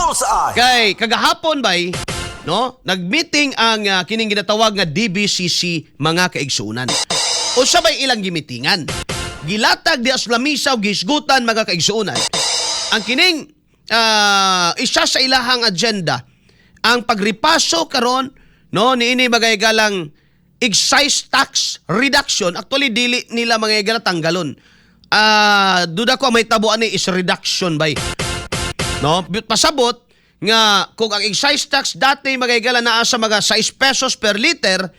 Bullseye. Kay kagahapon bay, no? Nagmeeting ang kining ginatawag nga DBCC mga kaigsunan. O sabay ilang gimitingan. Gilatag di aslamisa o gisgutan mga kaigsunan. Ang kining isa sa ilahang agenda ang pagripaso karon no niini magaygalang excise tax reduction. Actually dili nila magaygalang tanggalon. Duda ko may tabuan ni is reduction bay. No, pasabot nga kung ang excise tax dati magaygalang naa sa mga 6 pesos per liter,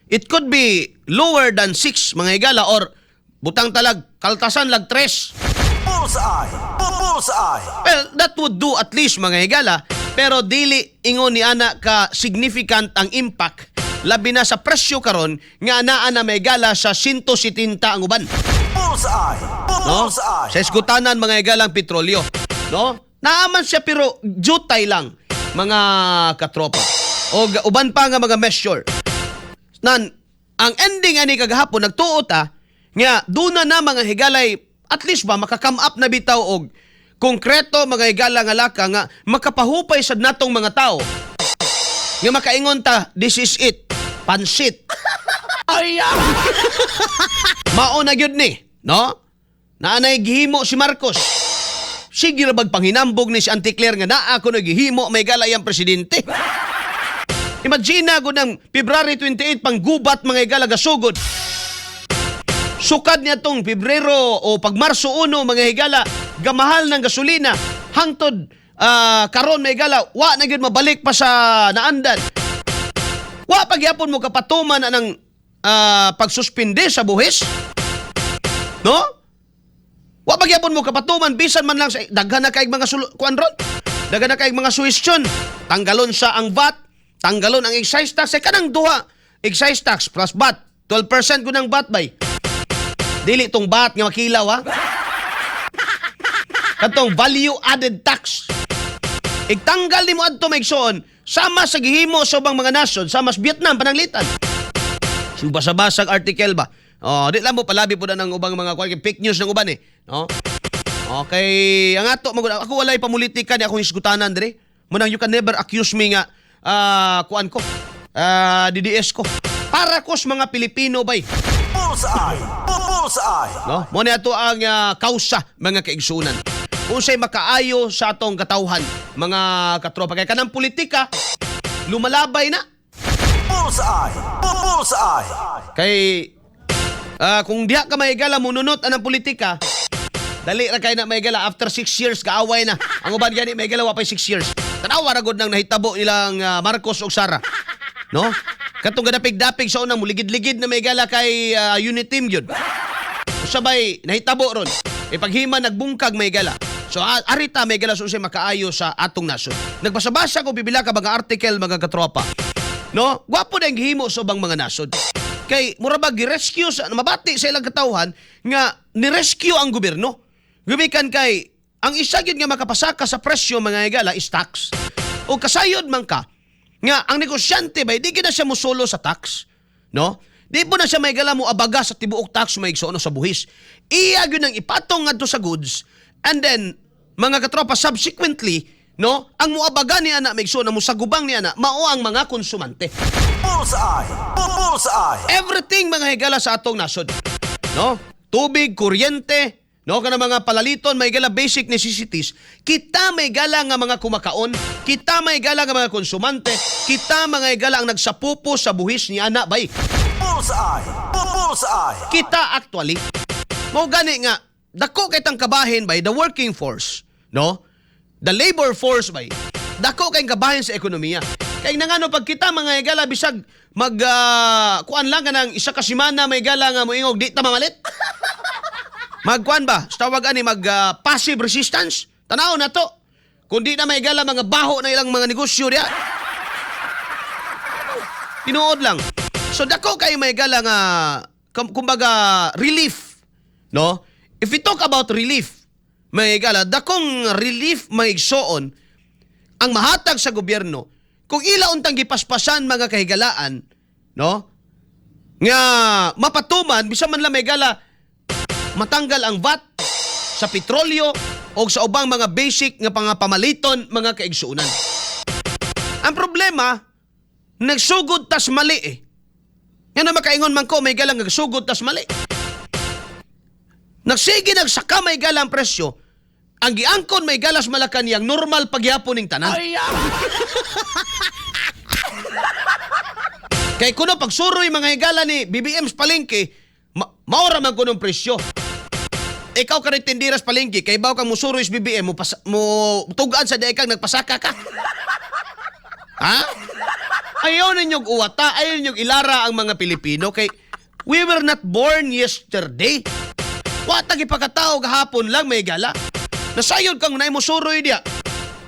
it could be lower than 6 mga higala or butang talag kaltasan lag 3. Bullseye. Bullseye. Well, that would do at least mga higala, pero dili ingon ni ana ka significant ang impact labi na sa presyo karon nga naa na may higala sa 170 ang uban. Bullseye. No? Bullseye. Sa eskutanan mga higalang petrolyo, no? Naaman siya pero jutay lang mga katropa. O uban pa nga mga measure. Nan ang ending ani kagahapon nagtuota nga duna na mga higalay at least ba makakam up na bitaw og konkreto mga higala nga laka nga makapahupay sad natong mga tao. Nga makaingon ta, this is it. Pansit. Ay! Mao na gyud ni, no? Naanay gihimo si Marcos. Sige ra bag panghinambog ni si Auntie Claire nga naa ako naghihimo may galay ang presidente. Imagine ko ng February 28 pang gubat mga higala gasugod. Sukad niya tong Pebrero o pag Marso 1 mga higala gamahal ng gasolina hangtod karon may higala wa na gyud mabalik pa sa naandan. Wa pagyapon mo kapatuman anang pagsuspinde sa buhis. No? Wa pagyapon mo kapatuman bisan man lang sa daghan na kaig mga kuan ron. Daghan na kaig mga suwestyon. Tanggalon sa ang VAT, tanggalon ang excise tax sa kanang duha. Excise tax plus VAT, 12% ko ng VAT bay. Dili tong VAT nga makilaw ha. Katong value added tax. Igtanggal nimo adto maigsoon sama sa gihimo sa ubang mga nasod, sama sa Vietnam pananglitan. Subasa-basag article ba? Di lang mo palabi po na ng ubang mga fake news ng uban eh. No? Okay, ang ato, ako walay pamulitika ni akong isgutanan dire. Munang you can never accuse me nga kuan ko, DDS ko. Para ko sa mga Pilipino bay. Bullseye. Bullseye. No? Muna ito ang kausa mga kaigsunan. Kung siya'y makaayo sa atong katawhan, mga katropa. Kaya kanang politika, lumalabay na. Bullseye. Bullseye. Kay kung diha ka maigala mununot anang politika, dali ra kay na maigala after 6 years kaaway na. Ang uban gani maigala wa pa 6 years. Tanawa ra gud nang nahitabo nilang Marcos ug Sara. No? Katong gadapig-dapig sa unang muligid-ligid na maigala kay unit team gyud. Sabay nahitabo ron. Paghima nagbungkag maigala. So arita maigala susay makaayo sa atong nasod. Nagbasa-basa ko bibila ka mga article mga katropa. No? Gwapo na ang gihimo sa ubang mga nasod. Kay murabag gi-rescue sa mabati sa ilang katawhan nga ni-rescue ang gobyerno. Gumikan kay ang isa gyud nga makapasaka sa presyo mga higala is tax. O kasayod man ka nga ang negosyante bay di gid na siya musulo sa tax, no? Di po na siya may gala mo abaga sa tibuok tax may igsoon sa buhis. Iya gyud nang ipatong ngadto sa goods and then mga katropa subsequently, no, ang muabaga ni ana may igsoon na musagubang ni ana mao ang mga konsumante. Bullseye. Bullseye. Everything mga higala sa atong nasod. No? Tubig, kuryente, no, kana mga palaliton, may gala basic necessities. Kita may gala nga mga kumakaon, kita may gala nga mga konsumante, kita mga gala ang nagsapupo sa buhis ni ana bay. Bullseye. Bullseye. Kita actually mo gani nga dako kay tang kabahin bay the working force, no? The labor force bay. Dako kay kabahin sa ekonomiya. Kay nangano pag kita mga higala bisag kuan lang ka ng isa ka semana may gala nga moingog di ta mamalit. Magkuan ba? Tawag ani passive resistance. Tanaw na to. Kundi na may gala mga baho na ilang mga negosyo diya. Tinuod lang. So dako kay may gala nga kumbaga relief, no? If we talk about relief, may gala dakong relief maigsoon ang mahatag sa gobyerno kung ila untang gipaspasan mga kahigalaan, no? Nga mapatuman bisa man lang may gala matanggal ang VAT sa petrolyo o sa ubang mga basic nga pamaliton mga kaigsuunan. Ang problema, nagsugod tas mali eh. Yan na makaingon man ko, may galang nagsugod tas mali. Nagsige nagsaka may galang presyo, ang giangkon may galas Malacanang normal pagyapon ning tanan. Kay kuno pagsuroy mga higala ni BBM sa palengke, maura man kunong presyo. Ikaw ka rin tindiras palengke, kay baw kang musuroy sa BBM, mo tugaan sa daig kang nagpasaka ka. Ha? Ayaw ninyong uwata, ayaw ninyong ilara ang mga Pilipino, kay we were not born yesterday. Watag ipakatao gahapon lang may gala. Nasayod kang na mo suroy diya.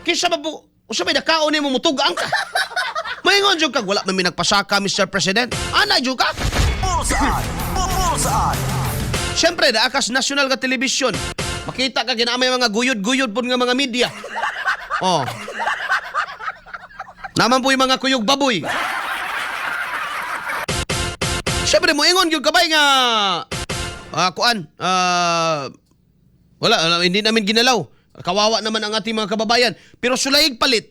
Kisa ba po, usabay na kaon mo mutugaan ka. Maingon jud kag wala man mi nagpasaka, Mr. President. Ana jud ka. Bullseye. Bullseye. Siyempre, daakas nasyonal ka telebisyon. Makita ka ginamay mga guyod-guyod po nga mga media. Oh. Naman po yung mga kuyog baboy. Siyempre, mo ingon yung kabay nga wala, hindi namin ginalaw. Kawawa naman ang ating mga kababayan. Pero sulaig palit.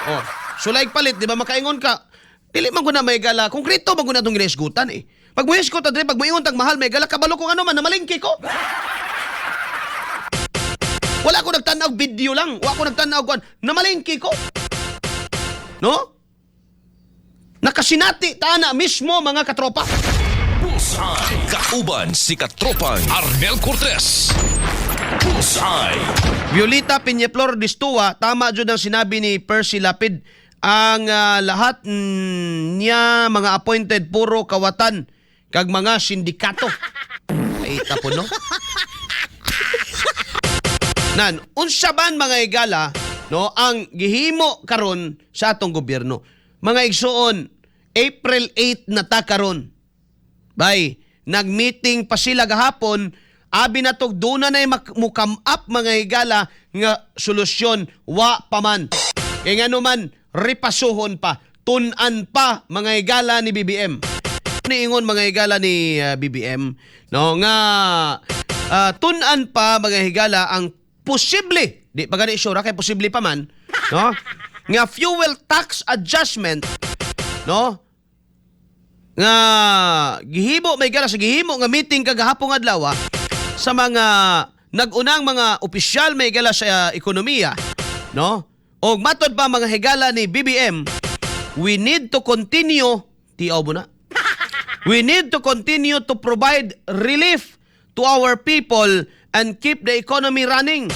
Oh, sulaig palit, di ba makaingon ka? Dili man ko na may gala. Konkreto man ko na itong ginesgutan eh. Pag muhisgot, pag muingon tag mahal, may gala, kabalo kung ano man, namalingki ko. Wala ko nagtanaw video lang. Wala ko nagtanaw kuan, namalingki ko. No? Nakasinati, tana mismo mga katropa. Bullseye. Kauban si Katropang Arnel Cortez. Bullseye. Violeta Peñaflor Distua, tama dyan ang sinabi ni Percy Lapid. Ang lahat niya mga appointed puro kawatan kag mga sindikato. Ay tapo no. Nan, unsa ban mga igala no ang gihimo karon sa atong gobyerno. Mga igsuon, April 8 na ta karon. Bay, nagmeeting pa sila gahapon, abi na tog duna na mukam up mga higala nga solusyon wa paman. Kaya nga naman, ripasuhon pa, tunan pa mga higala ni BBM. Niingon mga higala ni BBM, no, nga tunan pa mga higala ang posible, di pa gani sure kay posible pa man, no? Nga fuel tax adjustment, no? Nga gihimo may gala sa gihimo nga meeting kagahapon adlaw sa mga nagunang mga opisyal may gala sa ekonomiya, no? O matod pa mga higala ni BBM, we need to continue, tiaw mo na, we need to continue to provide relief to our people and keep the economy running.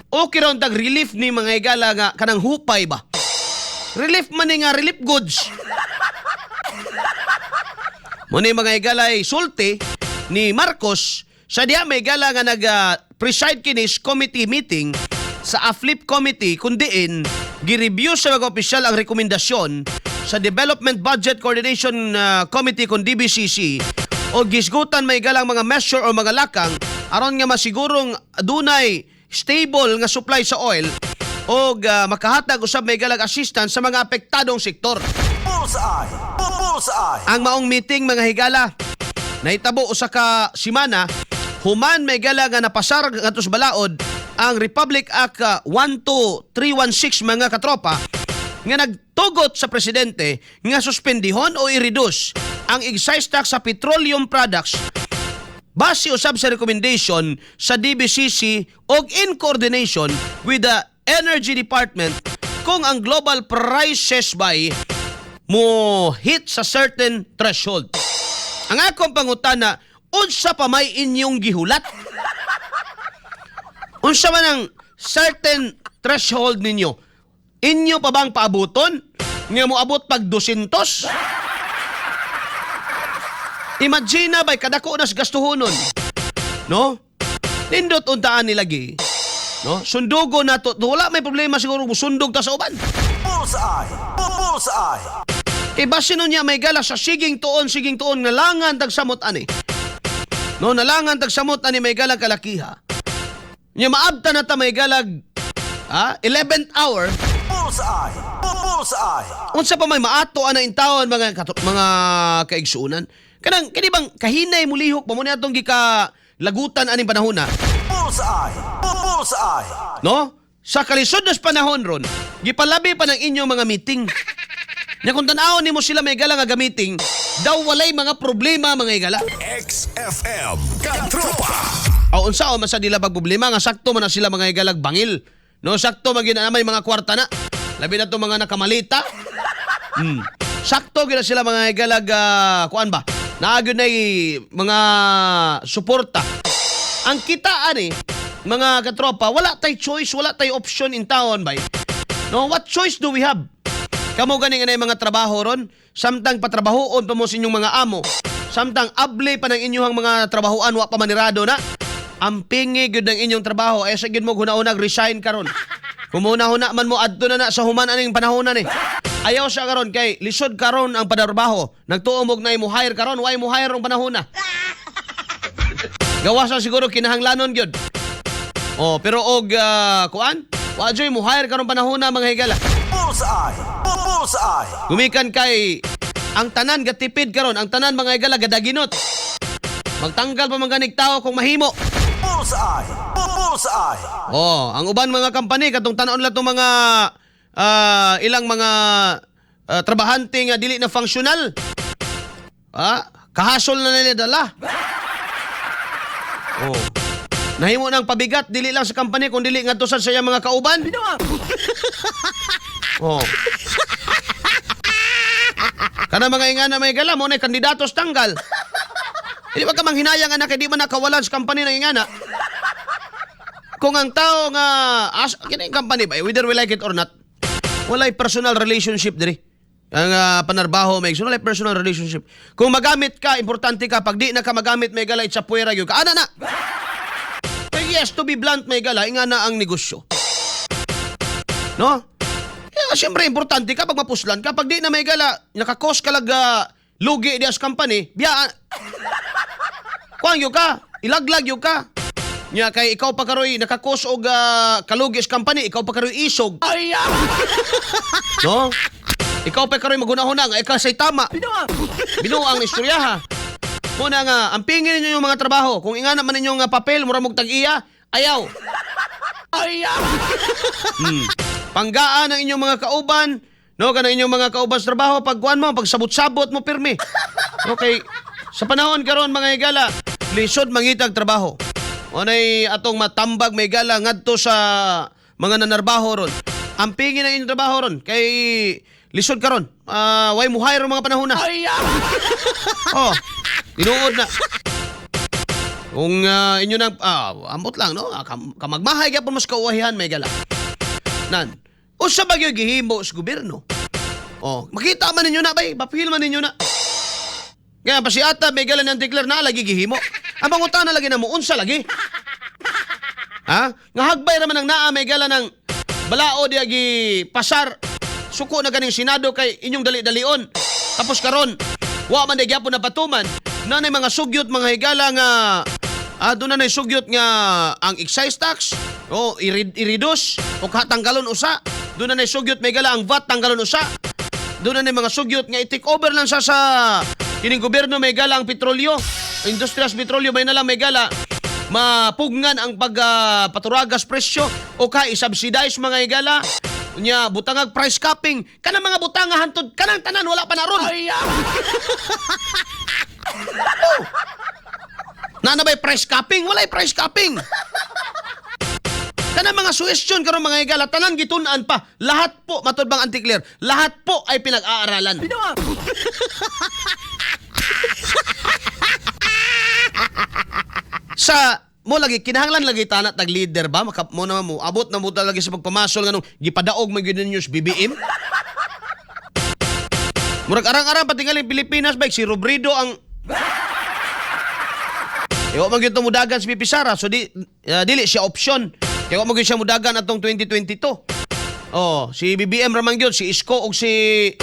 Okay ron tag relief ni mga higala nga kanang hupay ba? Relief man nga relief goods. Muna mga higala ay sulti ni Marcos sa diya may higala nga nag-preside kinis committee meeting sa AFLIP committee kundiin gi-review sa mga opisyal ang rekomendasyon sa Development Budget Coordination Committee kung DBCC o gisgutan may galang mga measure o mga lakang aron nga masigurong dunay stable nga supply sa oil o makahatag usab may galang assistance sa mga apektadong sektor. Bullseye. Bullseye. Ang maong meeting mga higala nahitabo usa ka semana human may gala nga napasar ngadto sa balaod ang Republic Act 12316 mga katropa nga nagtugot sa presidente nga suspendihon o i-reduce ang excise tax sa petroleum products base usab sa recommendation sa DBCC o in coordination with the Energy Department kung ang global prices by mo hit sa certain threshold. Ang akong pangutana, unsa pa may inyong gihulat? Unsa man ang certain threshold ninyo? Inyo pa bang paabuton? Nga mo abot pag 200? Imagine na ba'y kadako nas gastuhonon? No? Nindot untaan nilagi. No? Sundugo na to. Wala may problema siguro sundog ta sa uban. Bullseye. Bullseye. Base nun niya may gala sa siging tuon nga langan tag samot ani. No, nalangan tag samot ani may galag kalakiha. Nya maabta na ta may galag 11th hour. Bullseye. Bullseye. Unsa pa may maato ana intawon mga kaigsuunan. Kanang kini bang kahinay mulihok pa mo ni atong gika lagutan aning panahon na. Bullseye. Bullseye. No? Sa kalisod na panahon ron, gipalabi pa ng inyong mga meeting. Nya kung tanaw nimo sila may gala nga gamiting, daw walay mga problema mga igala. XFM Katropa. O unsa o masa dila problema nga sakto man na sila mga igalag bangil. No, sakto magina na may mga kwarta na. Labi na to mga nakamalita. Sakto gina sila mga igalag kuan ba? Naagyo na mga suporta. Ang kitaan mga katropa, wala tay choice, wala tay option in town bay. No, what choice do we have? Kamo gani nga mga trabaho ron, samtang patrabahoon pa mo sa inyong mga amo. Samtang able pa ng inyong mga trabahoan wa pa manirado na. Ang pingi gyud ng inyong trabaho ay sa gyud mo huna-unag resign karon. Kumuna-huna man mo adto na sa human aning panahon ni. Ayaw siya karon kay lisod karon ang padarbaho. Nagtuo mo na imo hire karon, way mo hire ang panahon na. Gawa sa siguro kinahanglanon gyud. Oh, pero og kuan? Wa joy mo hire karon panahon na mga higala. Bullseye. Bullseye. Gumikan kay ang tanan gatipid karon, ang tanan mga higala gadaginot. Magtanggal pa mga tao kung mahimo. Bullseye. Bullseye. Oh, ang uban mga company katong tan-on lang tong mga ilang mga trabahante nga dili na functional. Kahasol na nila dala. Oh. Nahimo nang pabigat dili lang sa company kun dili ngadto sa saya mga kauban. Oh. Kana mga ingana may gala mo na kandidatos tanggal. Hindi ba ka manghinayang anak di man nakawalan sa company ng ingana? Kung ang tao nga kini company ba whether we like it or not, walay personal relationship diri. Ang panarbaho may walay personal relationship. Kung magamit ka, importante ka. Pag di na ka magamit may gala itsa puwera gyud ka. Ana na. Yes, to be blunt, may gala, ingana ang negosyo. No? Siyempre, importante ka pag mapuslan ka. Pag di na may gala, nakakos ka lag lugi di as company, biyaan. Kuang yun ka, ilaglag yun ka. Nya kay ikaw pa karoy nakakos og kalugi as company, ikaw pa karoy isog. No? Ikaw pa karoy magunahuna nga ikaw say tama. Binuang istorya ha. Muna nga, ang pingin ninyo yung mga trabaho. Kung ingana man ninyo nga papel, mura mong tag-iya, ayaw. Panggaan ang inyong mga kauban, no, kana inyong mga kauban sa trabaho, pagkuhan mo, pagsabot-sabot mo pirmi. Okay, sa panahon karon mga igala, lisod mangitag trabaho. Unay atong matambag may gala ngadto sa mga nanarbaho ron. Ang pingin ang inyong trabaho ron, kay lisod karon. Way mo hire mga panahon na. Oh. Tinuod na. Kung inyo nang, ambot lang, no? Kamagmahay ka po mas kauwahihan, may gala. Nan, o sa bagyo gihimo sa gobyerno. Oh, makita man ninyo na, bay. Mapil man ninyo na. Kaya pa si ata, may gala ng declare na, lagi gihimo. Ang pangutan na lagi na mo, unsa lagi. Ha? Nga hagbay naman ang naa, may gala ng balao di agi pasar. Suko na ganing Senado kay inyong dali-dalion. Tapos karon, wa man di gyapon na patuman. Nanay mga sugyot mga higala nga doon na sugyot nga ang excise tax o i-reduce o tanggalon usa. Doon na sugyot may gala ang VAT tanggalon usa. Doon na mga sugyot nga i-take over lang sa kining gobyerno may gala ang petrolyo. Industrias petrolyo may nalang may gala mapugnan ang pagpaturagas presyo o i-subsidize mga higala. Nya butangag price capping kanang mga butanga hantod kanang tanan wala pa na ron. Nanabay price capping? Walay price capping. Kana mga suggestion karon mga higala tanan gitun-an pa. Lahat po matud bang Auntie Claire, lahat po ay pinag-aaralan. Sa mo lagi kinahanglan lagi tanat tag leader ba mo naman mo abot na mo lagi sa pagpamasol nganong gipadaog may gyud news BBM. Murag arang-arang patingali Pilipinas ba si Robredo ang Ewa man gyud mudagan si Pipi Sara so dili siya option. Kaya wa mo gyud siya mudagan atong 2022. Oh, si BBM ra man gyud si Isko og si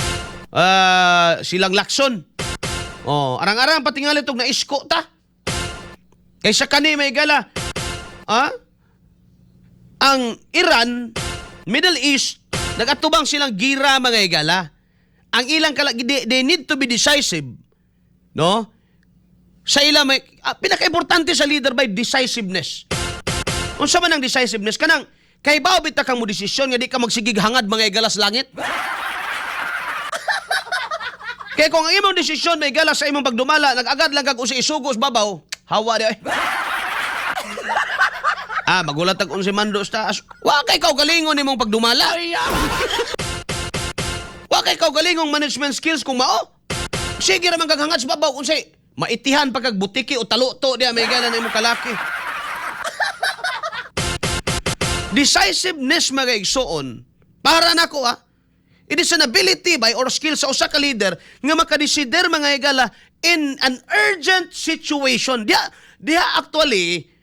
silang Lacson. Oh, arang-arang patingali tog na Isko ta. Kaysa kani may gala. Ang Iran, Middle East, nagatubang silang gira mga igala. Ang ilang they need to be decisive. No? Sa ilang may pinaka-importante sa leader by decisiveness. Unsa man ang decisiveness kanang kay bawo bita kang mo desisyon nga di ka magsigig hangad mga igalas langit. Kaya kung ang imong desisyon may galas sa imong pagdumala, nag-agad lang kag usi isugos babaw, hawa di ay. Magulat ang unsi mando sa taas. Wa kay kaugalingon imong pagdumala. Wa kay kaugalingong management skills kung mao. Sige ra man kag hangad sa babaw unsay maitihan pa kag butiki o taluto diya may gala na imong kalaki. Decisiveness mga igsoon para nako it is an ability by or skill sa usa ka leader nga makadesider mga higala in an urgent situation. Diha actually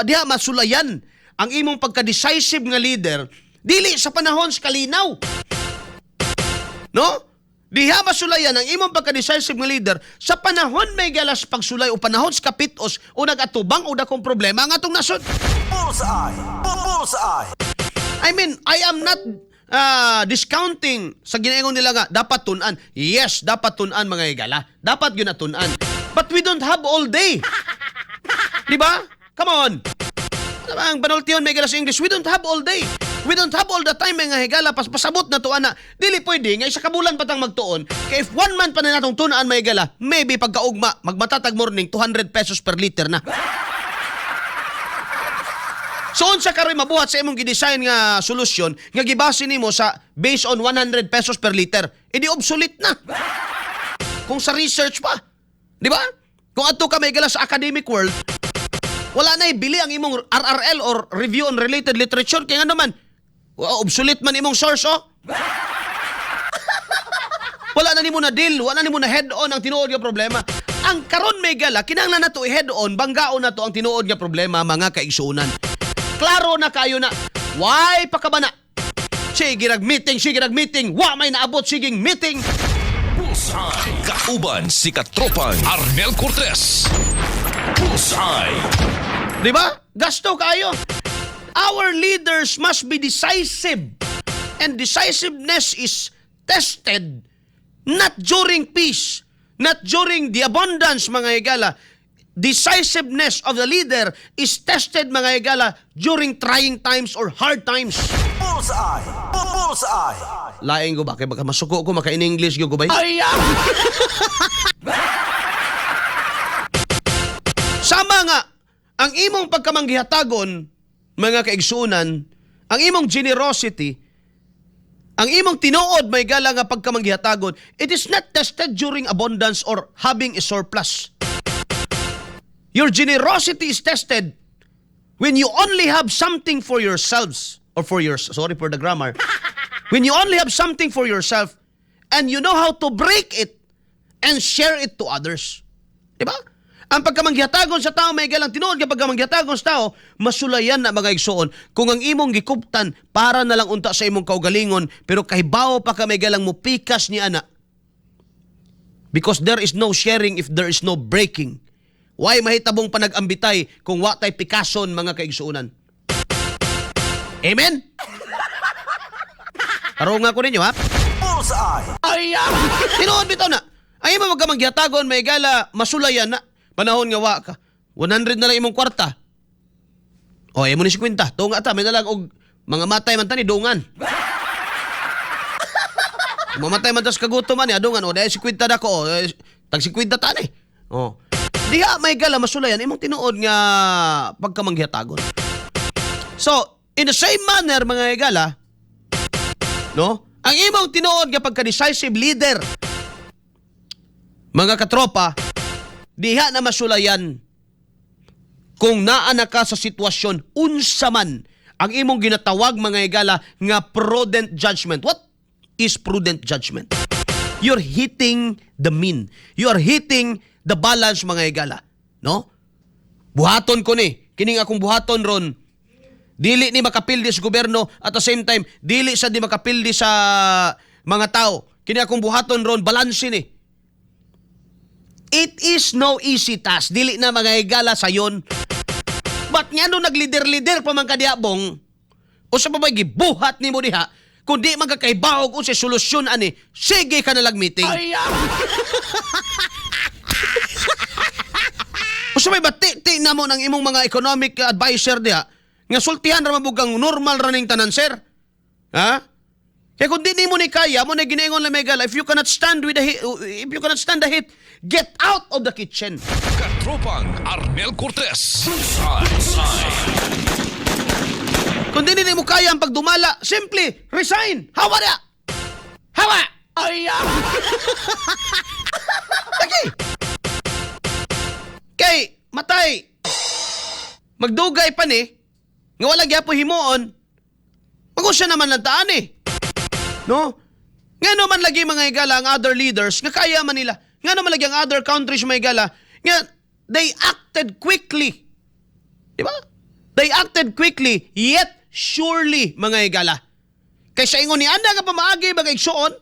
diha masulayan ang imong pagka-decisive nga leader dili sa panahon sa kalinaw. No? Diha masulayan ang imong pagka-decisive nga leader sa panahon may galas pagsulay o panahon sa kapitos o nagatubang o dakong problema nga atong nasod. Bullseye. Bullseye. I mean, I am not discounting sa ginaingon nila nga dapat tunan. Yes, dapat tunan mga higala. Dapat yun na tunan. But we don't have all day. Di ba? Come on. Ang banultiyon may higala sa English, we don't have all day. We don't have all the time mga higala. Pasabot na tuan na. Dili pwede nga isa kabulan patang magtuon. Kaya if 1 month pa na natong tunaan mga higala, maybe pagkaugma, magmatatag morning, 200 pesos per liter na. So unsa karoy mabuhat sa imong gidesign nga solusyon nga gibase nimo sa based on 100 pesos per liter, edi obsolete na. Kung sa research pa, di ba? Kung adto ka may gala sa academic world, wala na ibili ang imong RRL or review on related literature kaya nga naman obsolete man imong source Wala na nimo na deal, wala na nimo na head on ang tinuod nga problema. Ang karon may gala kinahanglan nato i-head on, banggaon nato ang tinuod nga problema mga kaigsuonan. Klaro na kayo na, why pa ka ba na? Sige meeting, wa may naabot siging meeting. Bullseye. Kauban si Katropang Arnel Cortez. Bullseye. Di ba? Gasto kayo. Our leaders must be decisive. And decisiveness is tested not during peace, not during the abundance, mga higala. Decisiveness of the leader is tested, mga higala, during trying times or hard times. Bullseye. Bullseye. Laing ko ba? Kaya baka masuko ko, maka-in-English ko ba? Sama nga, ang imong pagkamanggihatagon, mga kaigsunan, ang imong generosity, ang imong tinuod may gala nga pagkamanggihatagon, it is not tested during abundance or having a surplus. Your generosity is tested when you only have something for yourselves or for your, sorry for the grammar, when you only have something for yourself and you know how to break it and share it to others. Diba? Ang pagkamanggihatagon sa tao may galang tinuod nga pagkamanggihatagon sa tao, masulayan na mga igsoon kung ang imong gikuptan para na lang unta sa imong kaugalingon pero kahibaw pa ka may galang mupikas ni ana. Because there is no sharing if there is no breaking. Why mahitabong panag-ambitay kung wa tay pikason mga kaigsuonan? Amen? Tarong nga ko ninyo ha? Bullseye. Tinuod bitaw na. Ay mo magkamanggihatagon may gala masulayan na. Panahon nga wa ka. 100 na lang imong kwarta. O, imo ni 50. Tunga ta, may nalang og mga matay man tani dungan. Mamatay man tas kagutom man, adungan o dahil 50 na ko. Tag 50 ta ni. O. Diha may gala masulayan imong tinuod nga pagkamanggihatagon. So, in the same manner mga gala, no? Ang imong tinuod nga pagka-decisive leader, mga katropa, diha na masulayan kung naana ka sa sitwasyon unsa man ang imong ginatawag mga higala nga prudent judgment. What is prudent judgment? You're hitting the mean. You are hitting the balance mga higala, no? Buhaton ko ni, kining akong buhaton ron. Dili ni makapildi sa gobyerno at the same time dili sa di makapildi sa mga tao. Kini akong buhaton ron balanse ni. It is no easy task. Dili na mga higala sayon. But nga no naglider-lider pa man kadiabong, o sa babay gibuhat ni mo diha, kung di magkakaibaog o sa solusyon ani, sige ka nalang meeting. O Gusto may bati na mo ng imong mga economic advisor diha nga sultihan ra mabugang normal running tanan, sir. Ha? Kaya kung di mo ni kaya, mo na ginaingon lang Megala, if you cannot stand the heat, get out of the kitchen. Katropang Arnel Cortez. Bullseye. Kung di mo kaya ang pagdumala, simply resign. Hawa na! Hawa! Ay! Okay. Kay, matay. Magdugay pa ni, nga wala gyapo himuon, magusya naman lang taan eh. No? Nga naman lagi mga higala ang other leaders, nga kaya man nila. Nga naman lagi ang other countries mga higala, nga they acted quickly. Di ba? They acted quickly, yet surely mga higala. Kaysa ingon ni anda nga pamaagi bagay igsuon,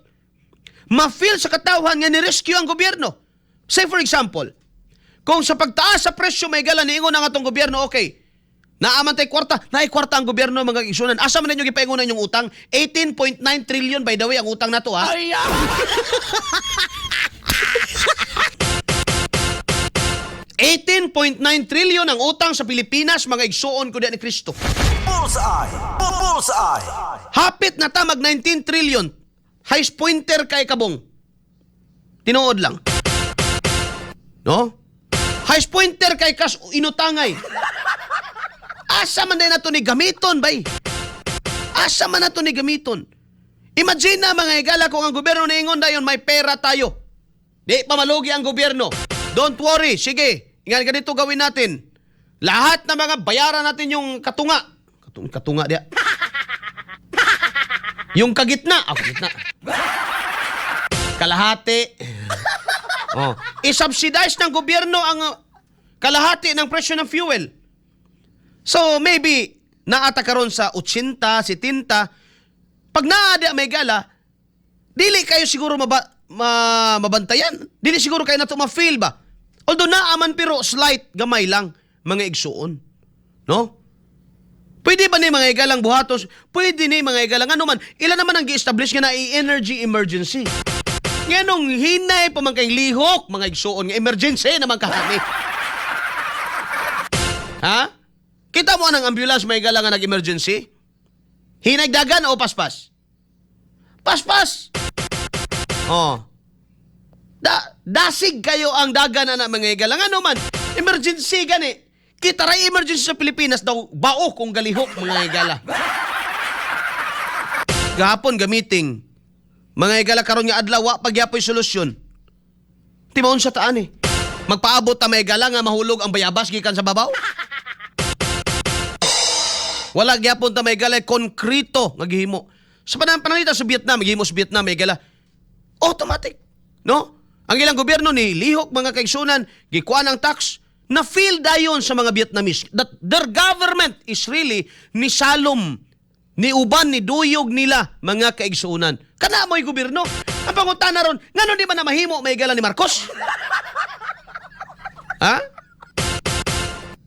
ma-feel sa katawhan nga ni-rescue ang gobyerno. Say for example, kung sa pagtaas sa presyo may higala niingon ang atong gobyerno, okay, naaman tay kwarta, kwarta ang gobyerno mga igsunan. Asa man ninyo gipaingunan yung utang? 18.9 trillion by the way ang utang nato ha. Ay, 18.9 trillion ang utang sa Pilipinas mga igsuon ko ni Kristo. Bullseye. Bullseye. Hapit na ta mag 19 trillion. Highest pointer kay kabong. Tinuod lang. No? Highest pointer kay kas inutangay. Asa man na ito ni gamiton, bay? Asa man na ito ni gamiton? Imagine na mga higala kung ang gobyerno na ingon dayon may pera tayo. Di pa malugi ang gobyerno. Don't worry, sige. Ingat ganito gawin natin. Lahat na mga bayaran natin yung katunga. Katunga dia. Yung kagitna. Kagitna. Kalahati. I-subsidize ng gobyerno ang kalahati ng presyo ng fuel. So, maybe, naata karon sa 80, 70, pag naada may gala, dili kayo siguro mabantayan. Dili siguro kayo na ito ma-feel ba? Although naaman pero slight, gamay lang, mga igsuon. No? Pwede ba ni mga igalang buhatos? Pwede ni mga igalang ano man. Ilan naman ang gi-establish nga na energy emergency. Nganong hinay pa man kay lihok, mga igsuon, nga emergency naman kahani. Ha? Kita mo anang ambulance may galangan nag-emergency? Hinagdagan o paspas? Paspas! Dasig kayo ang dagan na mga galangan. Ano man? Emergency gani. Kita ray emergency sa Pilipinas daw bao kung galihok mga igala. Gahapon gamiting. Mga igala karon nga adlaw pagyapoy solusyon. Timaon sa taan eh. Magpaabot ta may igala nga mahulog ang bayabas gikan sa babaw. Wala gyapon ta may galay konkrito nga gihimo. Sa pananalita sa Vietnam, gihimo sa Vietnam may gala. Automatic, no? Ang ilang gobyerno ni lihok mga kaigsunan, gikuan ang tax na feel dayon sa mga Vietnamese that their government is really ni salom, ni uban, ni duyog nila mga kaigsunan. Kana mo'y gobyerno. Ang pangutana ron, ngano di ba na mahimo may gala ni Marcos? Ha?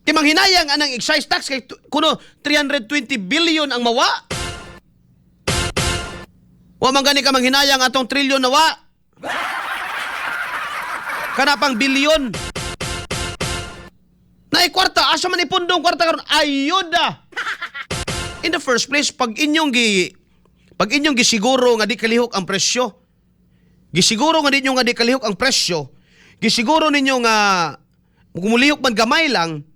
Timang hinayang anang excise tax kay kuno 320 billion ang mawa. Wa man gani ka manghinayang atong trilyon na wa. Kana pang bilyon. Naay kwarta, asa man ipundong kwarta karon? Ayuda. In the first place, pag inyong gisiguro nga di kalihok ang presyo. Gisiguro nga ninyo nga di kalihok ang presyo. Gisiguro ninyo nga kumulihok man gamay lang.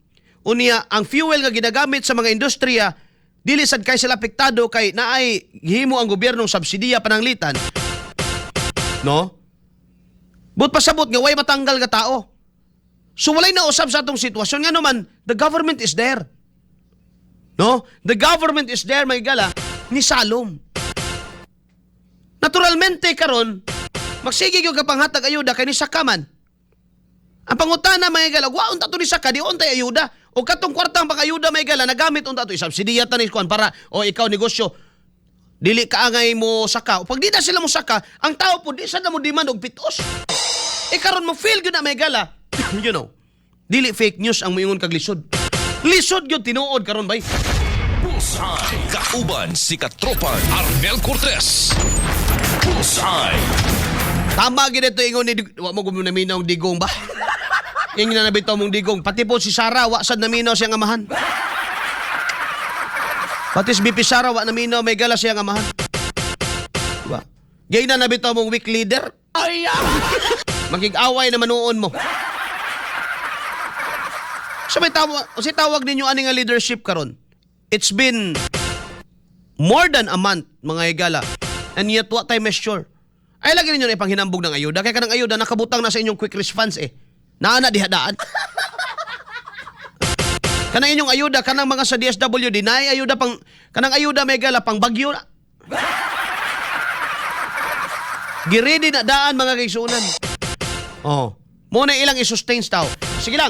Unya, ang fuel nga ginagamit sa mga industriya, dili sad kay sila apektado kay naay gihimo ang gobyernong subsidiya pananglitan. No? But pasabot nga way matanggal nga tao. So walay na usab sa atong sitwasyon nga naman, the government is there. No? The government is there may gala ni salom. Naturalmente karon, magsige gyud ka panghatag ayuda kay ni sakaman. Ang pangutana may gala, wa unta to ni saka di untay ayuda. O katong kwartang pang-ayuda may gala nagamit unta to isubsidiya ta ni kuan para o ikaw negosyo dili ka angay mo saka. O pag di na sila mo saka, ang tao po di sad na mo demand og pitos. Karon mo feel gyud na may gala. You know. Dili fake news ang moingon kag lisod. Lisod gyud tinuod karon bay. Bullseye. Kauban si Katropan Arnel Cortez. Bullseye. Tama gid ito ingon ni wa mo guminaminaw digong ba? Yung nanabitaw mong digong. Pati po si Sara, wa sad naminaw siyang amahan. Pati si BP Sara, wa naminaw, may gala siyang amahan. Diba? Gay na nabitaw mong weak leader. Ay, magig-away na manuon mo. So may tawag ninyo ani nga leadership karon. It's been more than a month, mga higala. And yet, what time is sure? Ay, lagi ninyo na ipanghinambog ng ayuda. Kaya kanang ayuda, nakabutang na sa inyong quick response eh. Naana dihadaan. Kanang inyong ayuda, kanang mga sa DSWD, naay ayuda pang, kanang ayuda may gala, pang bagyo na. Giredi na daan mga kaigsunan. Oh. Muna ilang i-sustain tao. Sige lang.